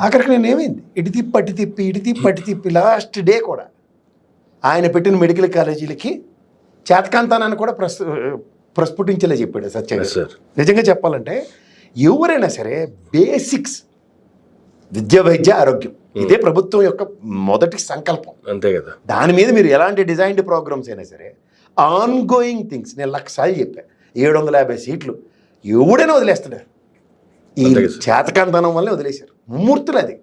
ఆఖరికి నేను ఏమైంది ఇటు తిప్పి అటు తిప్పి ఇటు తిప్పి అటు తిప్పి లాస్ట్ డే కూడా ఆయన పెట్టిన మెడికల్ కాలేజీలకి చేతకాంతానాన్ని కూడా ప్రస్ఫుటించేలా చెప్పాడు సత్య గారు. నిజంగా చెప్పాలంటే ఎవరైనా సరే బేసిక్స్ విద్య వైద్య ఆరోగ్యం ఇదే ప్రభుత్వం యొక్క మొదటి సంకల్పం, అంతే కదా. దాని మీద మీరు ఎలాంటి డిజైన్డ్ ప్రోగ్రామ్స్ అయినా సరే ఆన్ గోయింగ్ థింగ్స్ నేను 1,00,000 సార్లు చెప్పాను. 750 సీట్లు ఎవడైనా వదిలేస్తున్నారు. ఈ చేతకాంతనం వల్లే వదిలేశారు ముమ్మూర్తులు. అది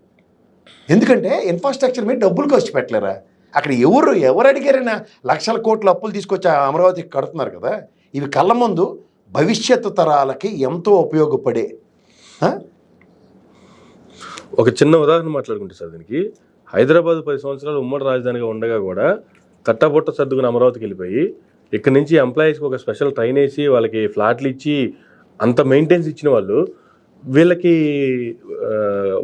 ఎందుకంటే ఇన్ఫ్రాస్ట్రక్చర్ మీద డబ్బులు ఖర్చు పెట్టలేరా? అక్కడ ఎవరు అడిగారైనా లక్షల కోట్ల అప్పులు తీసుకొచ్చి అమరావతికి కడుతున్నారు కదా. ఇవి కళ్ళ ముందు భవిష్యత్తు తరాలకి ఎంతో ఉపయోగపడే. ఒక చిన్న ఉదాహరణ మాట్లాడుకుంటే సార్, దీనికి హైదరాబాద్ 10 సంవత్సరాలు ఉమ్మడి రాజధానిగా ఉండగా కూడా తట్టబుట్ట సర్దుకుని అమరావతికి వెళ్ళిపోయి ఇక్కడ నుంచి ఎంప్లాయీస్కి ఒక స్పెషల్ ట్రైన్ వేసి వాళ్ళకి ఫ్లాట్లు ఇచ్చి అంత మెయింటెన్స్ ఇచ్చిన వాళ్ళు వీళ్ళకి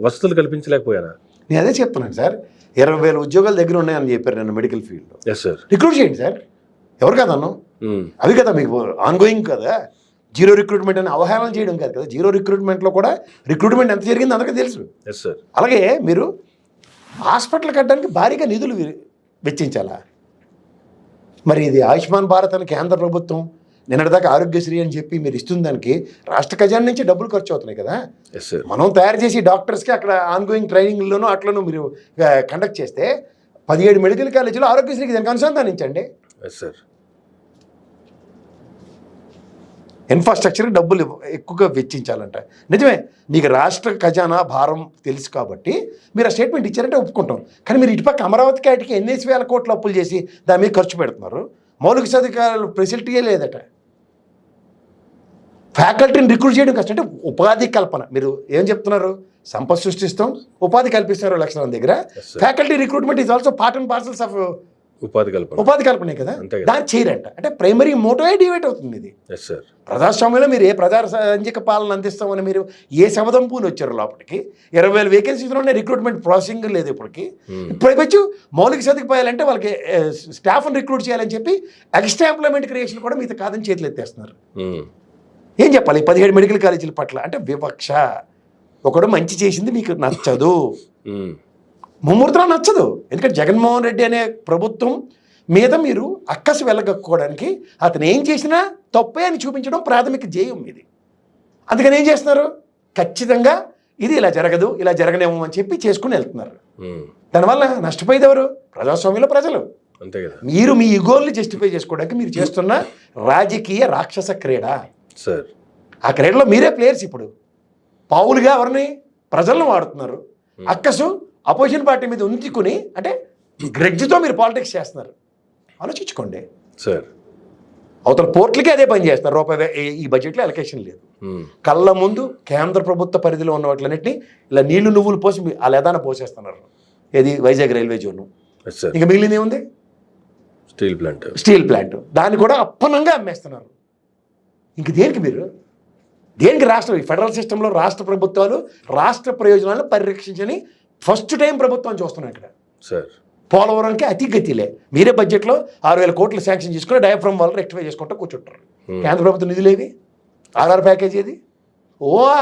వసతులు కల్పించలేకపోయారా? నేను అదే చెప్తున్నాను సార్. 20,000 ఉద్యోగాల దగ్గర ఉన్నాయని చెప్పారు నన్ను మెడికల్ ఫీల్డ్లో. Yes sir. రిక్రూట్ చేయండి సార్. ఎవరు కాదన్నాం? అవి కదా మీకు ఆన్గోయింగ్ కదా. జీరో రిక్రూట్మెంట్ అని అవహేళన చేయడం కాదు కదా. జీరో రిక్రూట్మెంట్లో కూడా రిక్రూట్మెంట్ ఎంత జరిగింది అందరికీ తెలుసు. Yes sir. అలాగే మీరు హాస్పిటల్ కట్టడానికి భారీగా నిధులు వెచ్చించాలా? మరి ఇది ఆయుష్మాన్ భారత్ అని కేంద్ర ప్రభుత్వం నిన్నటిదాకా ఆరోగ్యశ్రీ అని చెప్పి మీరు ఇస్తున్న దానికి రాష్ట్ర ఖజానా నుంచి డబ్బులు ఖర్చు అవుతున్నాయి కదా. మనం తయారు చేసి డాక్టర్స్కి అక్కడ ఆన్గోయింగ్ ట్రైనింగ్లోనూ అట్లను మీరు కండక్ట్ చేస్తే 17 మెడికల్ కాలేజీలో ఆరోగ్యశ్రీకి దానికి అనుసంధానించండి. సార్. ఇన్ఫ్రాస్ట్రక్చర్కి డబ్బులు ఎక్కువగా వెచ్చించాలంట. నిజమే, మీకు రాష్ట్ర ఖజానా భారం తెలుసు కాబట్టి మీరు ఆ స్టేట్మెంట్ ఇచ్చారంటే ఒప్పుకుంటాం. కానీ మీరు ఇటుపక్క అమరావతి కాటికి ఎన్నేసి వేల కోట్ల అప్పులు చేసి దాని మీద ఖర్చు పెడుతున్నారు. మౌలిక సదుపాయాలు ఫెసిలిటీయే లేదట. ఫ్యాకల్టీని రిక్రూట్ చేయడం కష్టం. అంటే ఉపాధి కల్పన. మీరు ఏం చెప్తున్నారు? సంపద సృష్టిస్తాం, ఉపాధి కల్పిస్తున్నారు లక్షల మంది దగ్గర. Faculty recruitment is also part and parcels of ఉపాధి కల్పనే కదా. దాన్ని చేయరంట. అంటే ప్రైమరీ మోటోవే డివైట్ అవుతుంది ఇది. ప్రజాస్వామ్యంలో మీరు ఏ ప్రజాసాంఘిక పాలన అందిస్తామని మీరు ఏ సమదంపుని వచ్చారు లోపలికి. 20,000 వేకెన్సీస్లోనే రిక్రూట్మెంట్ ప్రాసెసింగ్ లేదు ఇప్పటికి. ఇప్పటికొచ్చి మౌలిక సదుపాయాలంటే వాళ్ళకి స్టాఫ్ని రిక్రూట్ చేయాలని చెప్పి ఎక్స్ట్రా ఎంప్లాయ్మెంట్ క్రియేషన్ కూడా మీతో కాదని చేతులు ఎత్తేస్తున్నారు. ఏం చెప్పాలి 17 మెడికల్ కాలేజీల పట్ల? అంటే వివక్ష. ఒకడు మంచి చేసింది మీకు నచ్చదు, ముమ్మూర్తిలో నచ్చదు. ఎందుకంటే జగన్మోహన్ రెడ్డి అనే ప్రభుత్వం మీద మీరు అక్కసు వెళ్ళగక్కోవడానికి అతను ఏం చేసినా తప్పే అని చూపించడం ప్రాథమిక ధ్యేయం ఇది. అందుకని ఏం చేస్తున్నారు? ఖచ్చితంగా ఇది ఇలా జరగదు, ఇలా జరగనేమో అని చెప్పి చేసుకుని వెళ్తున్నారు. దానివల్ల నష్టపోయేది ఎవరు? ప్రజాస్వామ్యంలో ప్రజలు. మీరు మీ ఇగోల్ని జస్టిఫై చేసుకోవడానికి మీరు చేస్తున్న రాజకీయ రాక్షస క్రీడ. ఆ క్రీడలో మీరే ప్లేయర్స్. ఇప్పుడు పావులుగా ఎవరిని? ప్రజలను వాడుతున్నారు. అక్కసు అపోజిషన్ పార్టీ మీద ఉంచుకుని అంటే గ్రెడ్జ్తో మీరు పాలిటిక్స్ చేస్తున్నారు. ఆలోచించుకోండి సార్. అవతల పోర్టులకి అదే పని చేస్తున్నారు. రూపాయి ఈ బడ్జెట్లో అలొకేషన్ లేదు. కళ్ళ ముందు కేంద్ర ప్రభుత్వ పరిధిలో ఉన్న వాటిలన్నింటినీ ఇలా నీళ్లు నువ్వులు పోసి ఆ లేదాన పోసేస్తున్నారు. ఏది? Vizag railway zone. ఇంకా మిగిలింది ఏముంది? Steel plant. దాన్ని కూడా అప్పనంగా అమ్మేస్తున్నారు. ఇంక దేనికి మీరు? దేనికి రాష్ట్రం? ఈ ఫెడరల్ సిస్టంలో రాష్ట్ర ప్రభుత్వాలు రాష్ట్ర ప్రయోజనాలను పరిరక్షించని ఫస్ట్ టైం ప్రభుత్వం చూస్తున్నాం ఇక్కడ. పోలవరంకి అతి గతిలే. మీరే బడ్జెట్లో 6,000 కోట్లు శాంక్షన్ చేసుకుని డయాఫ్రమ్ వాళ్ళు రెక్టిఫై చేసుకుంటూ కూర్చుంటారు. కేంద్ర ప్రభుత్వం నిధులేవి? ఆర్ఆర్ ప్యాకేజ్ ఏది?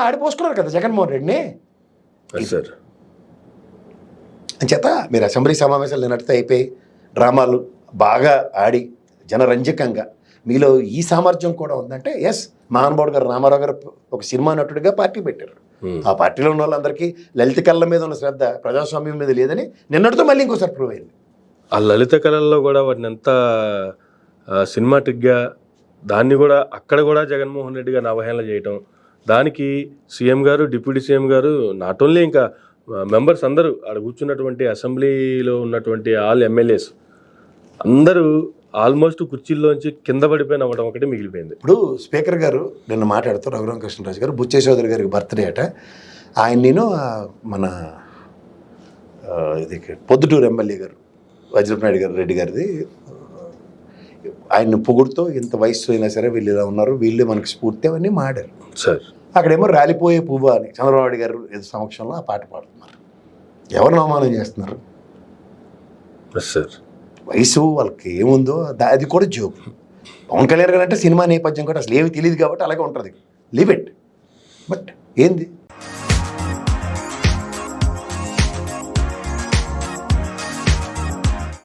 ఆడిపోసుకున్నారు కదా జగన్మోహన్ రెడ్డిని. అంచేత మీరు అసెంబ్లీ సమావేశాలు నిన్నటితో అయిపోయి డ్రామాలు బాగా ఆడి జనరంజకంగా మీలో ఈ సామర్థ్యం కూడా ఉందంటే ఎస్, మహానుభావుడు గారు రామారావు గారు ఒక సినిమా నటుడిగా పార్టీ పెట్టారు. ఆ పార్టీలో ఉన్న వాళ్ళందరికీ లలిత కళల మీద ఉన్న శ్రద్ధ ప్రజాస్వామ్యం మీద లేదని నిన్నటితో మళ్ళీ ఇంకోసారి ప్రూవ్ అయింది. ఆ లలిత కళల్లో కూడా వాటిని ఎంత సినిమాటిక్గా దాన్ని కూడా అక్కడ కూడా జగన్మోహన్ రెడ్డి గారిని అవహేళన చేయటం, దానికి సీఎం గారు, డిప్యూటీ సీఎం గారు, నాట్ ఓన్లీ ఇంకా మెంబర్స్ అందరూ ఆడ కూర్చున్నటువంటి అసెంబ్లీలో ఉన్నటువంటి ఆల్ ఎమ్మెల్యేస్ అందరూ ఆల్మోస్ట్ కుర్చీల్లోంచి కింద పడిపోయిన అవ్వడం ఒకటి మిగిలిపోయింది. ఇప్పుడు స్పీకర్ గారు నిన్న మాట్లాడుతూ రఘురామకృష్ణరాజు గారు బుచ్చే చౌదరి గారికి బర్త్డే అట. ఆయన నేను మన ఇది పొద్దుటూరు ఎమ్మెల్యే గారు వజ్రపనాయుడు గారు రెడ్డి గారిది ఆయన్ని పొగుడుతూ ఇంత వయసు అయినా సరే వీళ్ళు ఇలా ఉన్నారు, వీళ్ళే మనకు స్ఫూర్తి అవన్నీ మాడారు సార్. అక్కడేమో రాలిపోయే పువ్వు అని చంద్రబాబు నాయుడు గారు సమక్షంలో ఆ పాట పాడుతున్నారు. ఎవరిని అవమానం చేస్తున్నారు? సార్ వయసు వాళ్ళకి ఏముందో అది కూడా జోక్. పవన్ కళ్యాణ్ గారు అంటే సినిమా నేపథ్యం కూడా అసలు ఏమి తెలియదు కాబట్టి అలాగే ఉంటుంది. Leave it. బట్ ఏంది